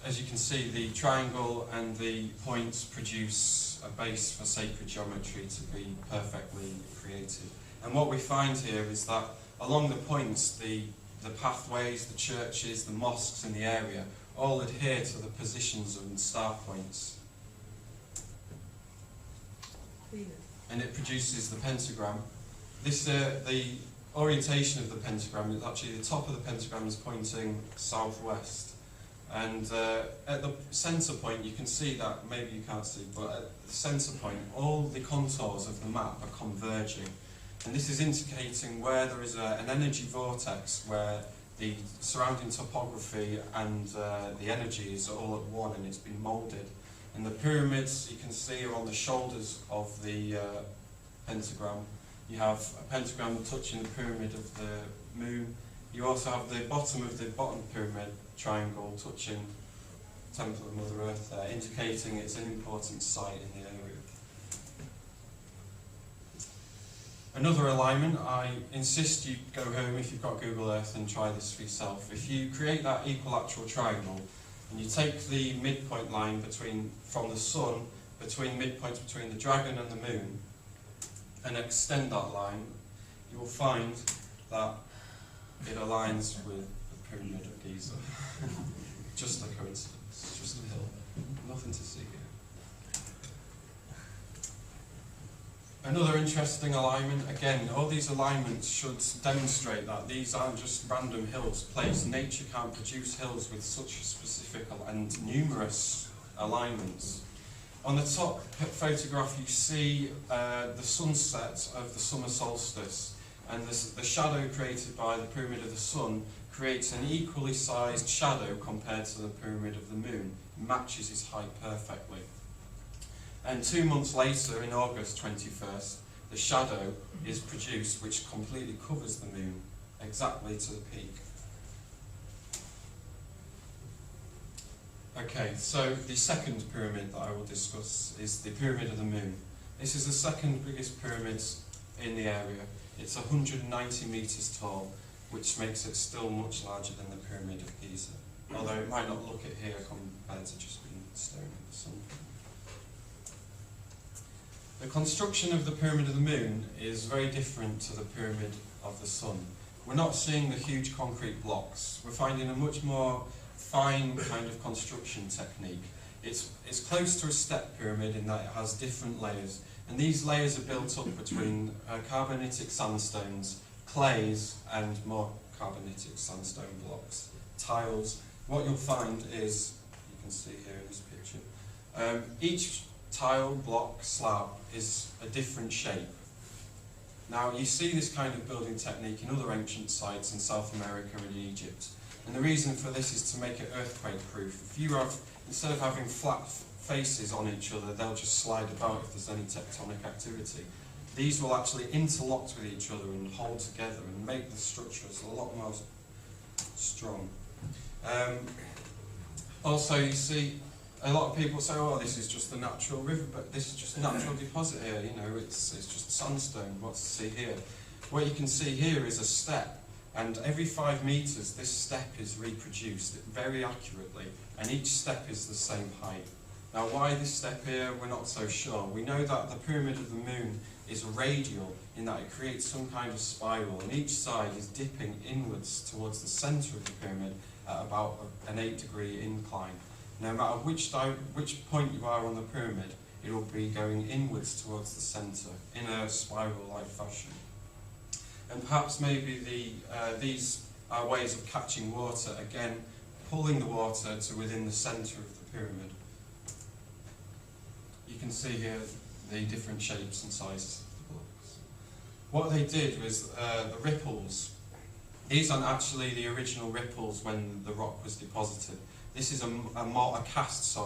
as you can see, the triangle and the points produce a base for sacred geometry to be perfectly created. And what we find here is that along the points, the pathways, the churches, the mosques in the area all adhere to the positions and star points. And it produces the pentagram. The orientation of the pentagram is actually the top of the pentagram is pointing southwest. And at the centre point, you can see that, maybe you can't see, but at the centre point, all the contours of the map are converging. And this is indicating where there is an energy vortex, where the surrounding topography and the energy is all at one and it's been moulded. And the pyramids, you can see, are on the shoulders of the pentagram. You have a pentagram touching the pyramid of the moon. You also have the bottom of the bottom pyramid triangle touching Temple of Mother Earth there, indicating it's an important site in the area. Another alignment, I insist you go home if you've got Google Earth and try this for yourself. If you create that equilateral triangle and you take the midpoint line from the sun, between midpoints between the dragon and the moon, and extend that line, you will find that it aligns with the Pyramid of Giza. Just a coincidence, just a hill, nothing to see here. Another interesting alignment, again, all these alignments should demonstrate that these aren't just random hills placed. Nature can't produce hills with such specific and numerous alignments. On the top photograph you see the sunset of the summer solstice, and the shadow created by the Pyramid of the Sun creates an equally sized shadow compared to the Pyramid of the Moon. It matches its height perfectly. And 2 months later, in August 21st, the shadow is produced which completely covers the moon, exactly to the peak. Okay, so the second pyramid that I will discuss is the Pyramid of the Moon. This is the second biggest pyramid in the area. It's 190 metres tall, which makes it still much larger than the Pyramid of Giza, although it might not look it here compared to just being staring at the sun. The construction of the Pyramid of the Moon is very different to the Pyramid of the Sun. We're not seeing the huge concrete blocks. We're finding a much more fine kind of construction technique. It's close to a step pyramid in that it has different layers, and these layers are built up between carbonitic sandstones, clays, and more carbonitic sandstone blocks, tiles. What you'll find is, you can see here in this picture, each tile, block, slab is a different shape. Now you see this kind of building technique in other ancient sites in South America and Egypt, and the reason for this is to make it earthquake proof. If you have, instead of having flat faces on each other, they'll just slide about if there's any tectonic activity. These will actually interlock with each other and hold together and make the structures a lot more strong. Also you see, a lot of people say, oh, this is just the natural river, but this is just a natural deposit here, you know, it's just sandstone, what's to see here? What you can see here is a step, and every 5 metres this step is reproduced very accurately, and each step is the same height. Now why this step here, we're not so sure. We know that the Pyramid of the Moon is radial in that it creates some kind of spiral, and each side is dipping inwards towards the centre of the pyramid at about an 8-degree incline. No matter which point you are on the pyramid, it will be going inwards towards the centre in a spiral-like fashion. And perhaps maybe these are ways of catching water, again, pulling the water to within the centre of the pyramid. You can see here the different shapes and sizes of the blocks. What they did was the ripples. These aren't actually the original ripples when the rock was deposited. This is a cast,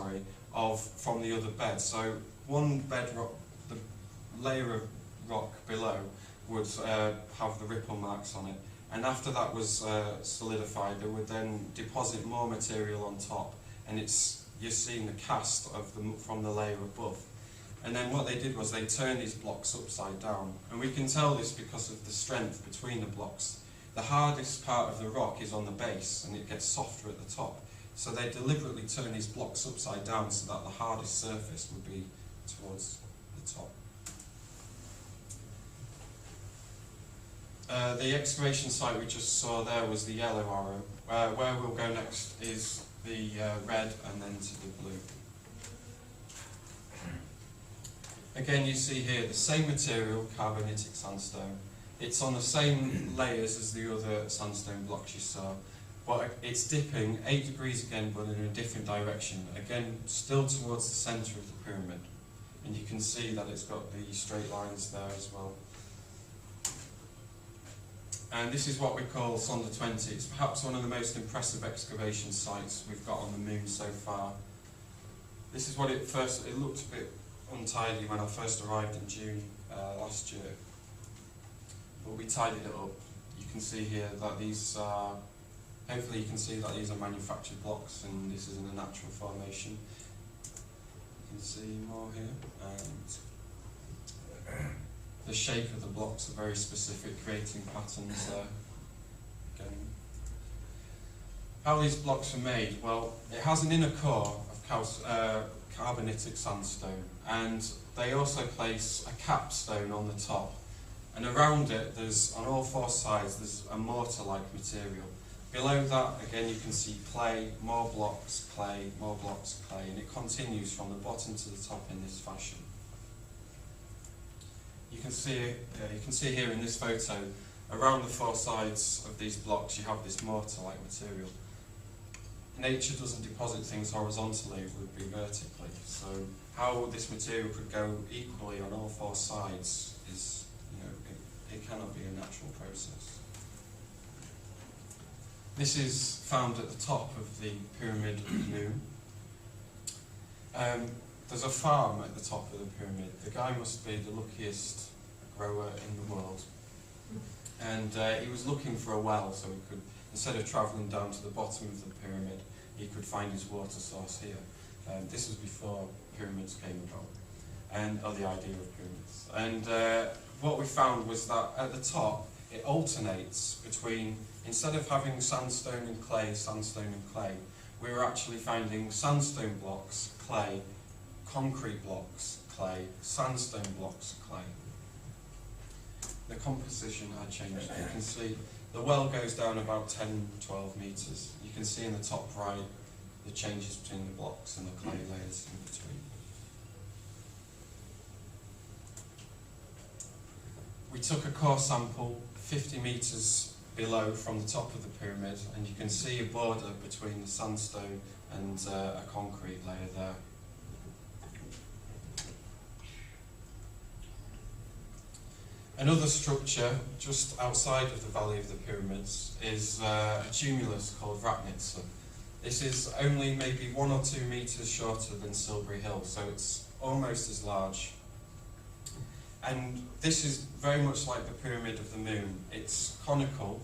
from the other bed. So one bedrock, the layer of rock below would have the ripple marks on it, and after that was solidified, they would then deposit more material on top, and you're seeing the cast of from the layer above. And then what they did was they turned these blocks upside down, and we can tell this because of the strength between the blocks. The hardest part of the rock is on the base, and it gets softer at the top. So they deliberately turn these blocks upside down so that the hardest surface would be towards the top. The excavation site we just saw there was the yellow arrow. Where we'll go next is the red and then to the blue. Again, you see here the same material, carbonitic sandstone. It's on the same layers as the other sandstone blocks you saw, but it's dipping 8 degrees again, but in a different direction. Again, still towards the centre of the pyramid. And you can see that it's got the straight lines there as well. And this is what we call Sonda 20. It's perhaps one of the most impressive excavation sites we've got on the moon so far. This is what it looked a bit untidy when I first arrived in June last year. But we tidied it up. You can see here that these are, hopefully you can see that these are manufactured blocks and this is in a natural formation. You can see more here. And the shape of the blocks are very specific, creating patterns there. Again. How these blocks are made? Well, it has an inner core of carbonitic sandstone, and they also place a capstone on the top. And around it, on all 4 sides, there's a mortar-like material. Below that, again, you can see clay, more blocks, clay, more blocks, clay, and it continues from the bottom to the top in this fashion. You can see here in this photo, around the 4 sides of these blocks, you have this mortar-like material. Nature doesn't deposit things horizontally, it would be vertically. So how this material could go equally on all 4 sides is, it cannot be a natural process. This is found at the top of the Pyramid of the Moon. There's a farm at the top of the pyramid. The guy must be the luckiest grower in the world. And he was looking for a well, so he could, instead of travelling down to the bottom of the pyramid, he could find his water source here. This was before pyramids came about, or the idea of pyramids. And what we found was that at the top, it alternates between, instead of having sandstone and clay, we were actually finding sandstone blocks, clay, concrete blocks, clay, sandstone blocks, clay. The composition had changed. You can see the well goes down about 10-12 metres. You can see in the top right the changes between the blocks and the clay layers in between. We took a core sample 50 metres below from the top of the pyramid, and you can see a border between the sandstone and a concrete layer there. Another structure just outside of the Valley of the Pyramids is a tumulus called Ratnitsa. This is only maybe 1 or 2 metres shorter than Silbury Hill, so it's almost as large. And this is very much like the Pyramid of the Moon. It's conical,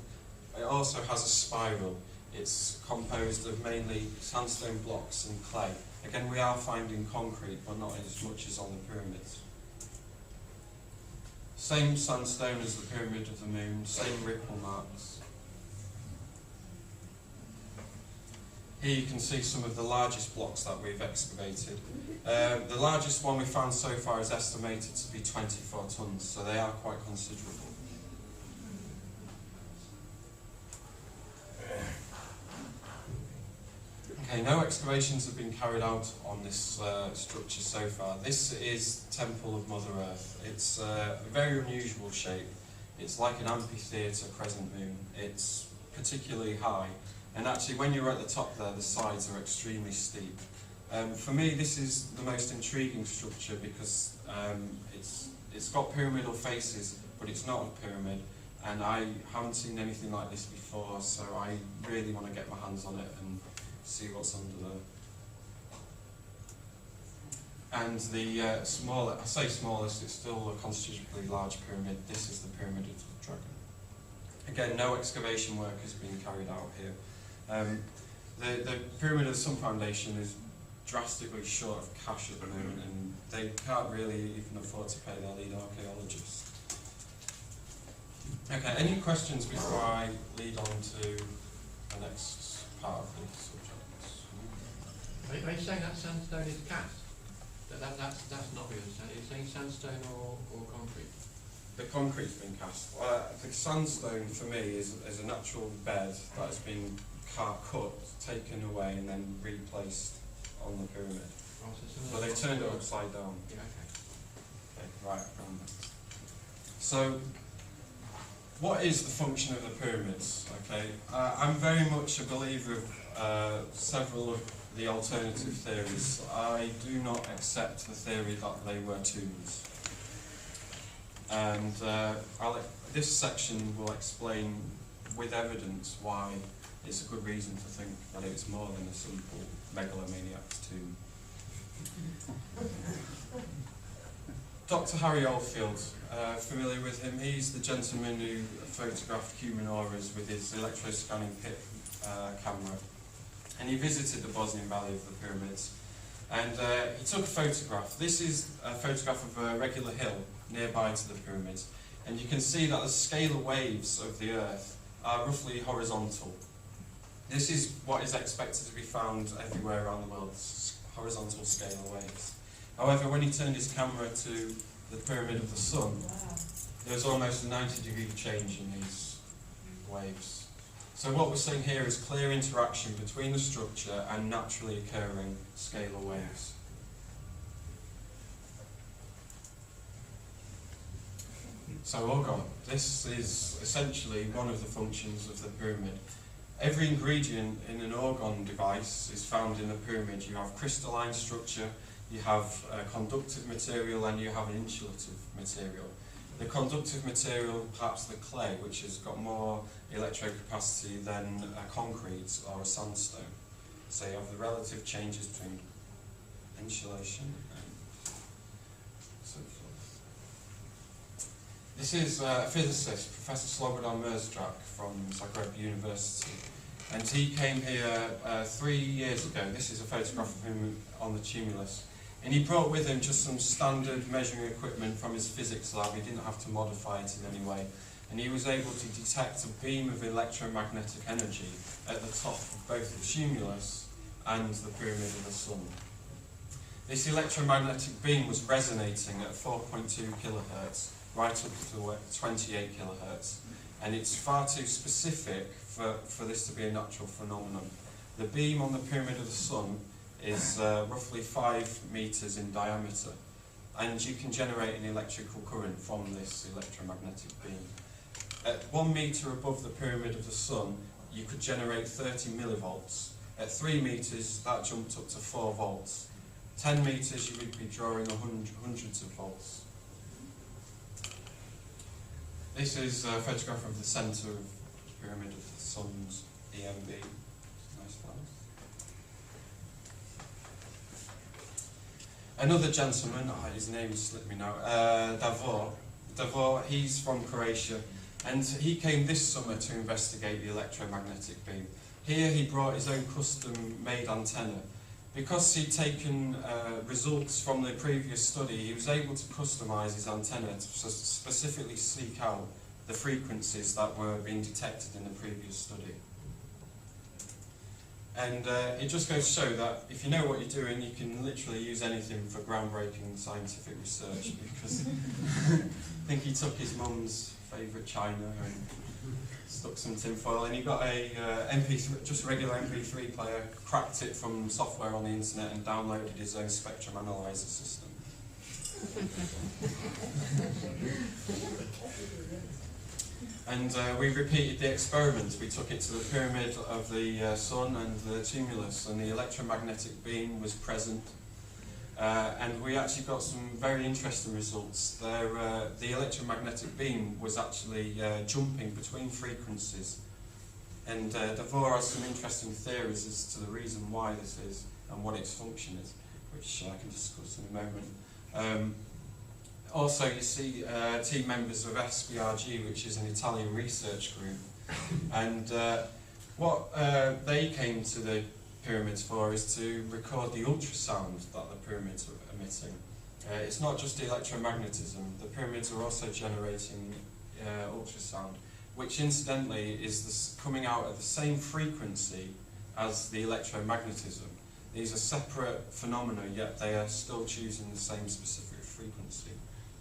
it also has a spiral. It's composed of mainly sandstone blocks and clay. Again, we are finding concrete, but not as much as on the pyramids. Same sandstone as the Pyramid of the Moon, same ripple marks. Here you can see some of the largest blocks that we've excavated. The largest one we found so far is estimated to be 24 tonnes, so they are quite considerable. Okay, no excavations have been carried out on this structure so far. This is Temple of Mother Earth. It's a very unusual shape. It's like an amphitheatre crescent moon. It's particularly high, and actually when you're at the top there, the sides are extremely steep. For me, this is the most intriguing structure because it's got pyramidal faces, but it's not a pyramid, and I haven't seen anything like this before, so I really want to get my hands on it and see what's under there. And the I say smallest, it's still a constitutionally large pyramid. This is the Pyramid of the Dragon. Again, no excavation work has been carried out here. The Pyramid of the Sun Foundation is drastically short of cash at the moment, and they can't really even afford to pay their lead archaeologist. Okay, any questions before I lead on to the next part of the subject? Are you saying that sandstone is cast? That's not real sand. Are you saying sandstone or concrete? The concrete's been cast. The sandstone for me is a natural bed that has been cut, taken away and then replaced on the pyramid. Oh, So they've turned it upside down. Yeah, okay. Okay, right. So, what is the function of the pyramids? Okay, I'm very much a believer of several of the alternative theories. I do not accept the theory that they were tombs. And this section will explain with evidence why it's a good reason to think that it's more than a simple megalomaniac's tomb. Dr. Harry Oldfield, familiar with him? He's the gentleman who photographed human auras with his electroscanning pit camera. And he visited the Bosnian Valley of the Pyramids. And he took a photograph. This is a photograph of a regular hill nearby to the pyramids. And you can see that the scalar waves of the Earth are roughly horizontal. This is what is expected to be found everywhere around the world, horizontal scalar waves. However, when he turned his camera to the Pyramid of the Sun, there was almost a 90-degree change in these waves. So what we're seeing here is clear interaction between the structure and naturally occurring scalar waves. So orgon, this is essentially one of the functions of the pyramid. Every ingredient in an orgon device is found in the pyramid. You have crystalline structure, you have conductive material, and you have an insulative material. The conductive material, perhaps the clay, which has got more electrocapacity than a concrete or a sandstone. So you have the relative changes between insulation and so forth. This is a physicist, Professor Slobodan Merzdrac from Zagreb University. And he came here 3 years ago. This is a photograph of him on the tumulus. And he brought with him just some standard measuring equipment from his physics lab. He didn't have to modify it in any way. And he was able to detect a beam of electromagnetic energy at the top of both the tumulus and the Pyramid of the Sun. This electromagnetic beam was resonating at 4.2 kilohertz, right up to 28 kilohertz. And it's far too specific for this to be a natural phenomenon. The beam on the Pyramid of the Sun is roughly 5 meters in diameter, and you can generate an electrical current from this electromagnetic beam. At 1 meter above the Pyramid of the Sun, you could generate 30 millivolts. At 3 meters, that jumped up to 4 volts. 10 meters, you would be drawing hundreds of volts. This is a photograph of the centre of the Pyramid of the Sun's EMB. Nice flowers. Another gentleman, his name slipped me now, Davor. Davor, he's from Croatia, and he came this summer to investigate the electromagnetic beam. Here he brought his own custom-made antenna. Because he'd taken results from the previous study, he was able to customise his antenna to specifically seek out the frequencies that were being detected in the previous study. And it just goes to show that if you know what you're doing, you can literally use anything for groundbreaking scientific research, because I think he took his mum's favourite china and stuck some tinfoil, and he got a MP3, just a regular MP3 player, cracked it from software on the internet and downloaded his own spectrum analyzer system. And we repeated the experiment. We took it to the Pyramid of the Sun and the tumulus, and the electromagnetic beam was present. And we actually got some very interesting results. The electromagnetic beam was actually jumping between frequencies. And Davor has some interesting theories as to the reason why this is and what its function is, which I can discuss in a moment. Also, you see team members of SBRG, which is an Italian research group. And what they came to the pyramids for is to record the ultrasound that the pyramids are emitting. It's not just electromagnetism, the pyramids are also generating ultrasound, which incidentally is coming out at the same frequency as the electromagnetism. These are separate phenomena, yet they are still choosing the same specific frequency,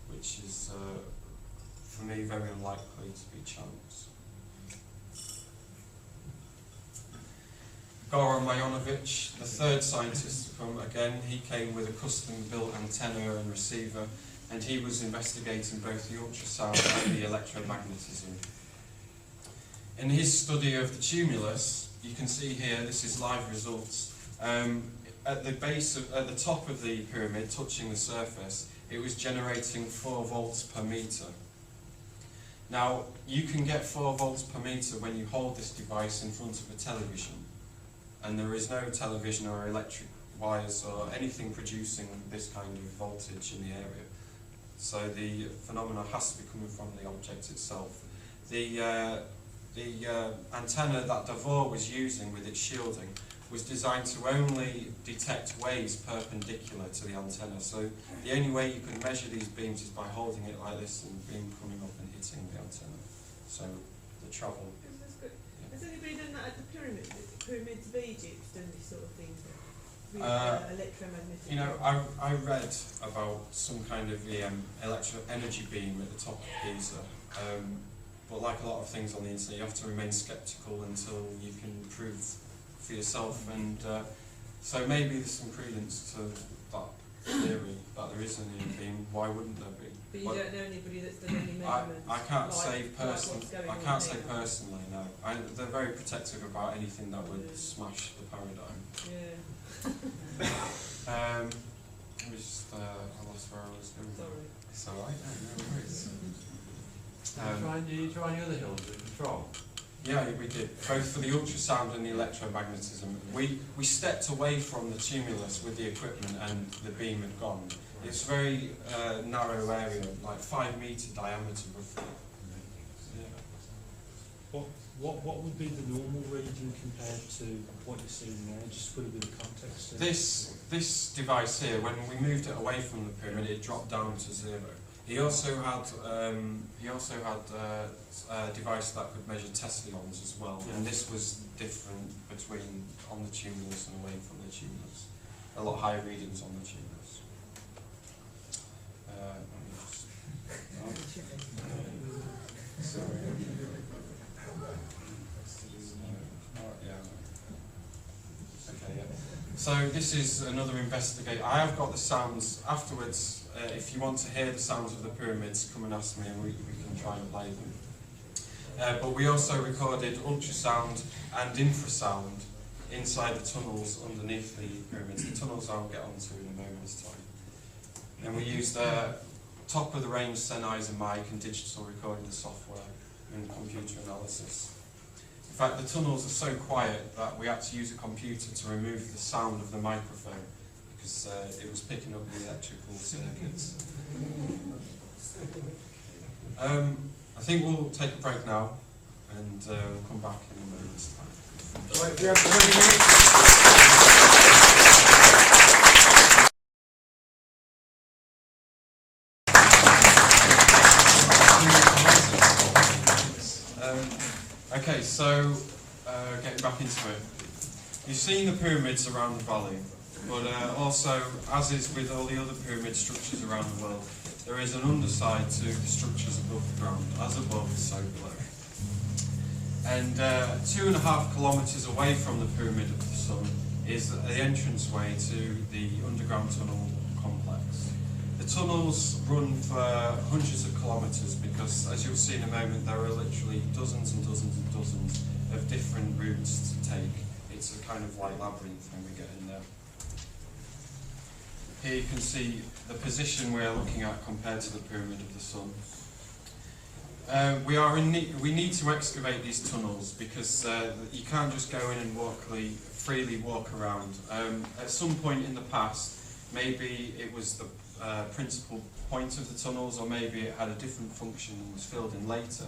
which is, for me, very unlikely to be chance. Goran Majonovic, the third scientist to come again, he came with a custom-built antenna and receiver, and he was investigating both the ultrasound and the electromagnetism. In his study of the tumulus, you can see here, this is live results. At the top of the pyramid, touching the surface, it was generating 4 volts per meter. Now, you can get 4 volts per meter when you hold this device in front of a television, and there is no television or electric wires or anything producing this kind of voltage in the area. So the phenomena has to be coming from the object itself. The antenna that Davor was using with its shielding was designed to only detect waves perpendicular to the antenna. So the only way you can measure these beams is by holding it like this and the beam coming up and hitting the antenna. So the travel. That's good. Has anybody done that at the pyramids of Egypt, done this sort of thing? With electromagnetic? You know, I read about some kind of energy beam at the top of Giza. But like a lot of things on the internet, you have to remain sceptical until you can prove for yourself, and so maybe there's some credence to that theory that there is an EM beam. Why wouldn't there be? But you don't know anybody that's done any measurements? I can't say personally. Personally, no. They're very protective about anything that would smash the paradigm. Yeah. I lost where I was going. Sorry. It's alright, no worries. Did you try any other hills with control? Yeah, we did, both for the ultrasound and the electromagnetism. We stepped away from the tumulus with the equipment and the beam had gone. It's a very narrow area, like 5 metre diameter roughly. Yeah. What would be the normal region compared to what you're seeing now? Just put a bit of context. This device here, when we moved it away from the pyramid, it dropped down to 0. He also had a device that could measure teslions as well, and this was different between on the tumulus and away from the tumulus. A lot higher readings on the tumulus. So this is another investigate. I have got the sounds afterwards. If you want to hear the sounds of the pyramids, come and ask me and we can try and play them. But we also recorded ultrasound and infrasound inside the tunnels underneath the pyramids. The tunnels I'll get onto in a moment's time. And we used top of the range Sennheiser mic and digital recording software and computer analysis. In fact, the tunnels are so quiet that we had to use a computer to remove the sound of the microphone because it was picking up the electrical circuits. I think we'll take a break now and we'll come back in a moment's time. Right, we have 20 minutes. Okay, so getting back into it. You've seen the pyramids around the valley, but also, as is with all the other pyramid structures around the world, there is an underside to the structures above the ground. As above, so below. And 2.5 kilometres away from the Pyramid of the Sun is the entranceway to the underground tunnel complex. The tunnels run for hundreds of kilometres because, as you'll see in a moment, there are literally dozens and dozens and dozens of different routes to take. It's a kind of like labyrinth when we get in there. Here you can see the position we're looking at compared to the Pyramid of the Sun. We need to excavate these tunnels because you can't just go in and freely walk around. At some point in the past, maybe it was the principal point of the tunnels, or maybe it had a different function and was filled in later,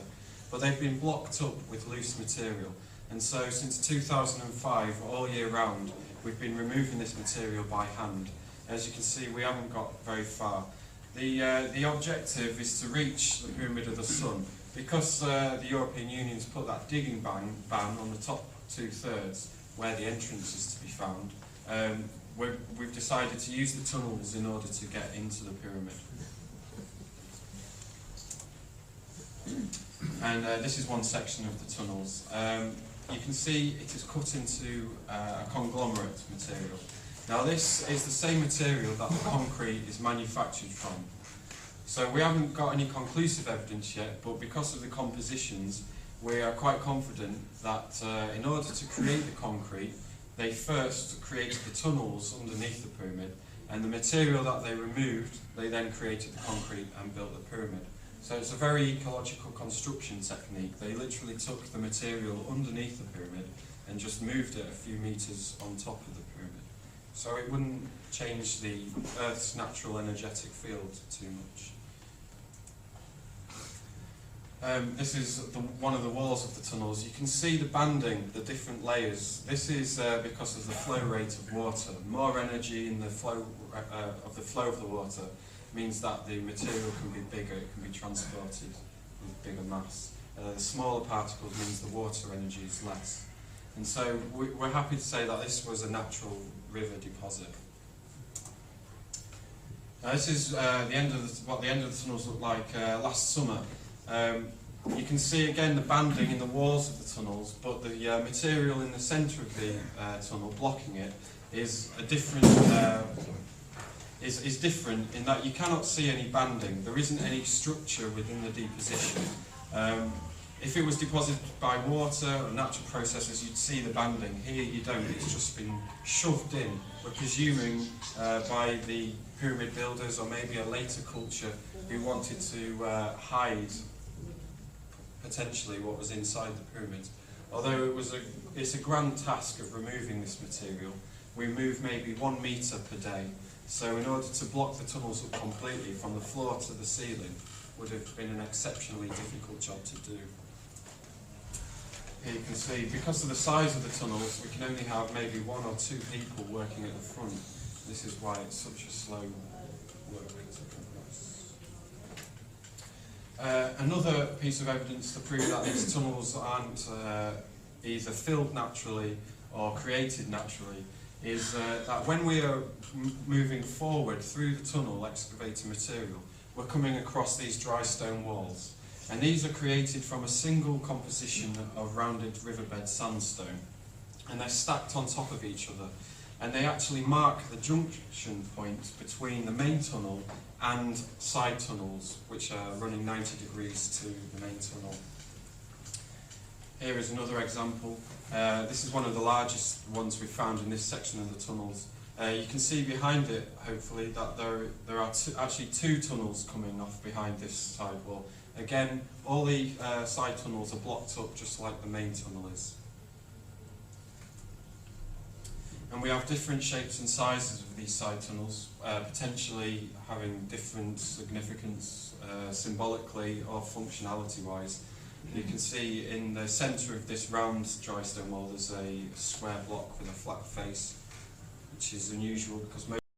but they've been blocked up with loose material. And so since 2005, all year round, we've been removing this material by hand. As you can see, we haven't got very far. The objective is to reach the Pyramid of the Sun. Because the European Union's put that digging ban on the top 2/3 where the entrance is to be found, we've decided to use the tunnels in order to get into the pyramid. And this is one section of the tunnels. You can see it is cut into a conglomerate material. Now this is the same material that the concrete is manufactured from. So we haven't got any conclusive evidence yet, but because of the compositions, we are quite confident that in order to create the concrete, they first created the tunnels underneath the pyramid, and the material that they removed, they then created the concrete and built the pyramid. So it's a very ecological construction technique. They literally took the material underneath the pyramid and just moved it a few meters on top of the pyramid. So it wouldn't change the Earth's natural energetic field too much. This is one of the walls of the tunnels. You can see the banding, the different layers. This is because of the flow rate of water. More energy in the flow of the water means that the material can be bigger, it can be transported with bigger mass. The smaller particles means the water energy is less. And so we're happy to say that this was a natural river deposit. Now this is what the end of the tunnels looked like last summer. You can see again the banding in the walls of the tunnels, but the material in the centre of the tunnel blocking it is a different. Is different in that you cannot see any banding. There isn't any structure within the deposition. If it was deposited by water or natural processes, you'd see the banding. Here you don't. It's just been shoved in. We're presuming by the pyramid builders or maybe a later culture who wanted to hide potentially what was inside the pyramids. Although it's a grand task of removing this material. We move maybe 1 metre per day. So in order to block the tunnels up completely from the floor to the ceiling would have been an exceptionally difficult job to do. Here you can see, because of the size of the tunnels, we can only have maybe 1 or 2 people working at the front. This is why it's such a slow work. Another piece of evidence to prove that these tunnels aren't either filled naturally or created naturally is that when we are moving forward through the tunnel excavating material, we're coming across these dry stone walls. And these are created from a single composition of rounded riverbed sandstone. And they're stacked on top of each other. And they actually mark the junction point between the main tunnel and side tunnels, which are running 90 degrees to the main tunnel. Here is another example. This is one of the largest ones we've found in this section of the tunnels. You can see behind it, hopefully, that there are actually 2 tunnels coming off behind this side wall. Again, all the side tunnels are blocked up just like the main tunnel is. And we have different shapes and sizes of these side tunnels, potentially having different significance symbolically or functionality-wise. You can see in the centre of this round dry stone wall there's a square block with a flat face, which is unusual because most